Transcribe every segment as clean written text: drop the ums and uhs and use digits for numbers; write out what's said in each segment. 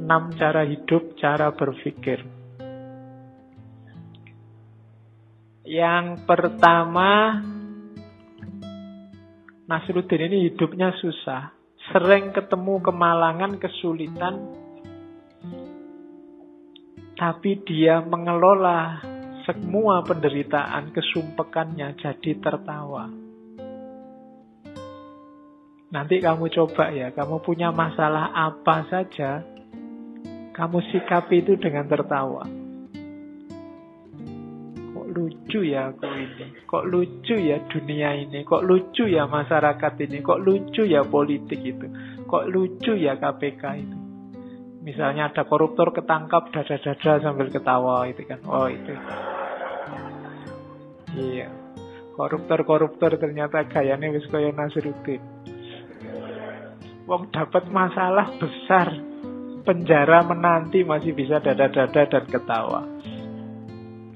6 cara hidup, cara berpikir. Yang pertama, Nasruddin ini hidupnya susah. Sering ketemu kemalangan, kesulitan. Tapi dia mengelola semua penderitaan, kesumpekannya jadi tertawa. Nanti kamu coba ya, kamu punya masalah apa saja, kamu sikapi itu dengan tertawa. Kok lucu ya aku ini, kok lucu ya dunia ini, kok lucu ya masyarakat ini, kok lucu ya politik itu, kok lucu ya KPK itu. Misalnya ada koruptor ketangkap, dada-dada sambil ketawa itu kan. Oh itu. Iya. Koruptor ternyata gayanya wis kaya Nasruddin. Wong dapat masalah besar, penjara menanti masih bisa dada-dada dan ketawa.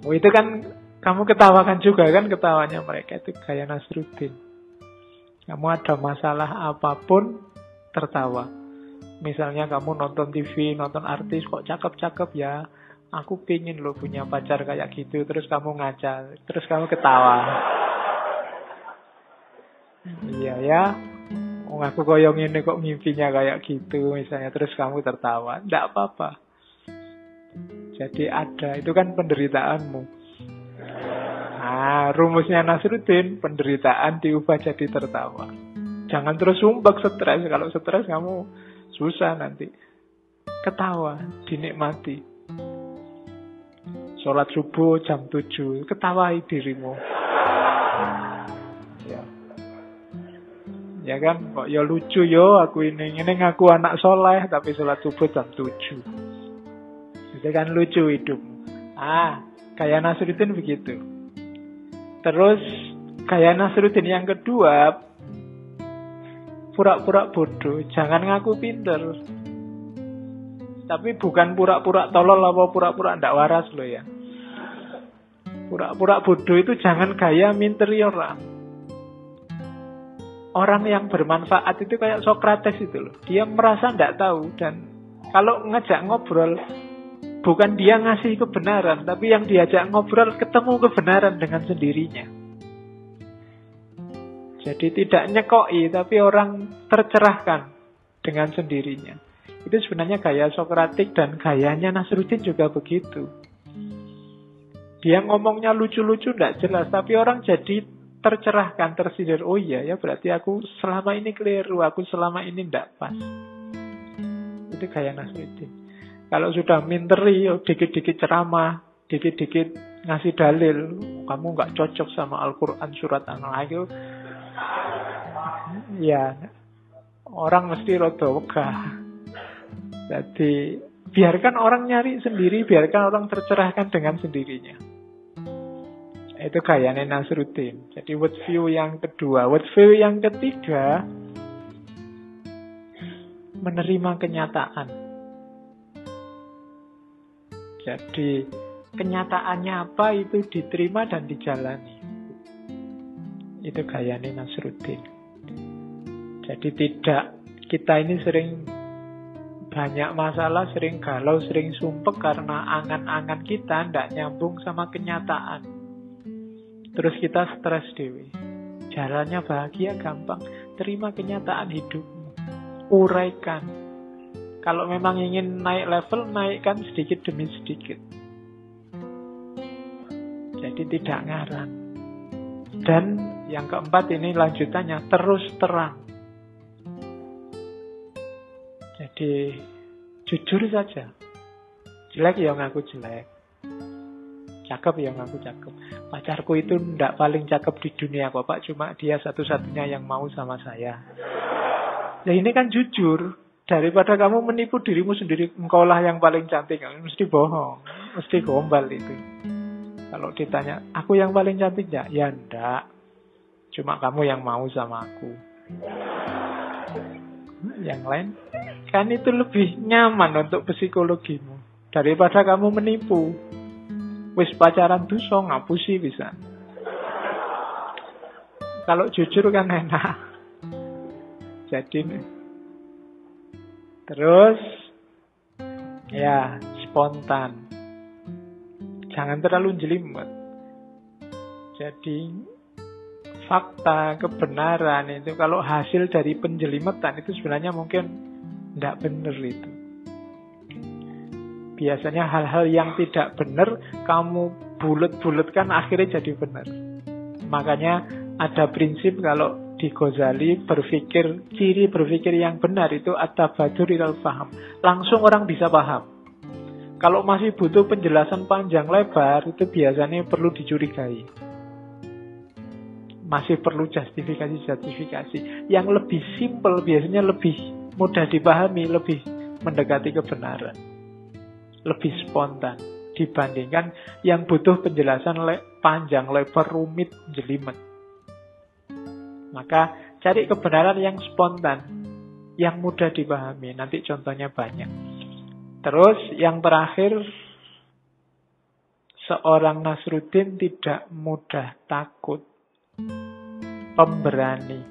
Oh itu kan kamu ketawakan juga kan, ketawanya mereka itu gaya Nasruddin. Kamu ada masalah apapun tertawa. Misalnya kamu nonton TV, nonton artis kok cakep-cakep ya, aku pingin lo punya pacar kayak gitu. Terus kamu ngaca, terus kamu ketawa. Iya ya, aku koyong ini kok mimpinya kayak gitu misalnya. Terus kamu tertawa, tidak apa-apa. Jadi ada, itu kan penderitaanmu. Nah, rumusnya Nasruddin, penderitaan diubah jadi tertawa. Jangan terus sumpek stres. Kalau stres kamu susah nanti. Ketawa, dinikmati. Sholat subuh jam 7, ketawai dirimu. Ya. Ya kan, kok ya lucu yo aku ini ngaku anak soleh tapi sholat subuh jam 7. Itu kan lucu hidupmu. Gaya Nasruddin begitu. Terus gaya Nasruddin yang kedua, pura-pura bodoh, jangan ngaku pinter. Tapi bukan pura-pura tolol apa pura-pura ndak waras loh ya. Pura-pura bodoh itu jangan gaya minteri orang. Orang yang bermanfaat itu kayak Sokrates itu loh. Dia merasa ndak tahu dan kalau ngajak ngobrol bukan dia ngasih kebenaran, tapi yang diajak ngobrol ketemu kebenaran dengan sendirinya. Jadi tidak nyekoi, tapi orang tercerahkan dengan sendirinya. Itu sebenarnya gaya Sokratik dan gayanya Nasruddin juga begitu. Dia ngomongnya lucu-lucu tidak jelas, tapi orang jadi tercerahkan, tersindir. Oh iya ya, berarti aku selama ini keliru, aku selama ini tidak pas. Itu gaya Nasruddin. Kalau sudah minteri, dikit-dikit ceramah, dikit-dikit ngasih dalil, kamu nggak cocok sama Al-Quran surat An-Nahl, ya orang mesti rada wegah. Jadi biarkan orang nyari sendiri, biarkan orang tercerahkan dengan sendirinya. Itu gayanya Nasruddin. Jadi word view yang kedua. Word view yang ketiga, menerima kenyataan. Jadi kenyataannya apa itu diterima dan dijalani. Itu gayanya Nasruddin. Jadi tidak, kita ini sering banyak masalah, sering galau, sering sumpek karena angan-angan kita tidak nyambung sama kenyataan. Terus kita stres dewe. Jalannya bahagia gampang. Terima kenyataan hidupmu. Uraikan. Kalau memang ingin naik level, naikkan sedikit demi sedikit. Jadi tidak ngarang. Dan yang keempat ini lanjutannya, terus terang. Jadi jujur saja. Jelek ya ngaku jelek. Cakep ya ngaku cakep. Pacarku itu ndak paling cakep di dunia kok Pak, cuma dia satu-satunya yang mau sama saya. Ya ini kan jujur. Daripada kamu menipu dirimu sendiri, engkaulah yang paling cantik, mesti bohong, mesti gombal itu. Kalau ditanya, aku yang paling cantik ya? Ya ndak. Cuma kamu yang mau sama aku. Yang lain, kan itu lebih nyaman untuk psikologimu daripada kamu menipu. Wis pacaran dosa ngapusi bisa. Kalau jujur kan enak. Jadi terus Ya, spontan. Jangan terlalu jelimet. Jadi fakta, kebenaran itu kalau hasil dari penjelimetan itu sebenarnya mungkin tidak benar itu. Biasanya hal-hal yang tidak benar kamu bulet-buletkan akhirnya jadi benar. Makanya ada prinsip kalau di Ghazali ciri berpikir yang benar itu at-tabadur ilal faham. Langsung orang bisa paham. Kalau masih butuh penjelasan panjang lebar, itu biasanya perlu dicurigai. Masih perlu justifikasi. Yang lebih simpel biasanya lebih mudah dipahami, lebih mendekati kebenaran. Lebih spontan dibandingkan yang butuh penjelasan panjang, lebar, rumit, jelimet. Maka cari kebenaran yang spontan, yang mudah dipahami. Nanti contohnya banyak. Terus yang terakhir, seorang Nasruddin tidak mudah takut, pemberani.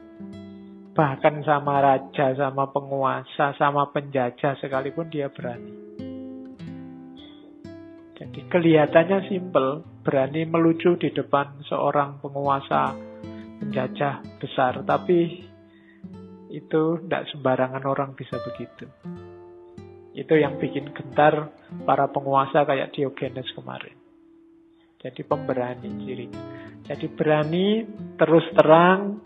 Bahkan sama raja, sama penguasa, sama penjajah sekalipun dia berani. Jadi kelihatannya simpel, berani melucu di depan seorang penguasa, penjajah besar. Tapi itu tidak sembarangan orang bisa begitu. Itu yang bikin gentar para penguasa kayak Diogenes kemarin. Jadi pemberani cirinya. Jadi berani, terus terang,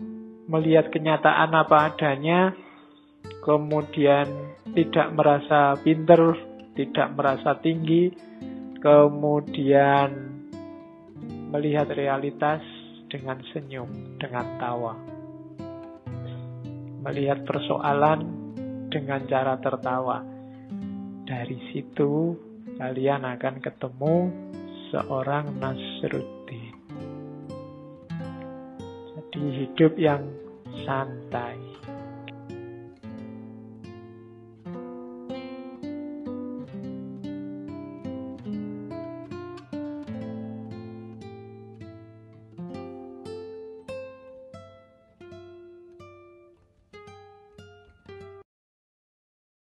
melihat kenyataan apa adanya, kemudian tidak merasa pinter, tidak merasa tinggi, kemudian melihat realitas dengan senyum, dengan tawa. Melihat persoalan dengan cara tertawa. Dari situ kalian akan ketemu seorang Nasruddin. Jadi hidup yang santai.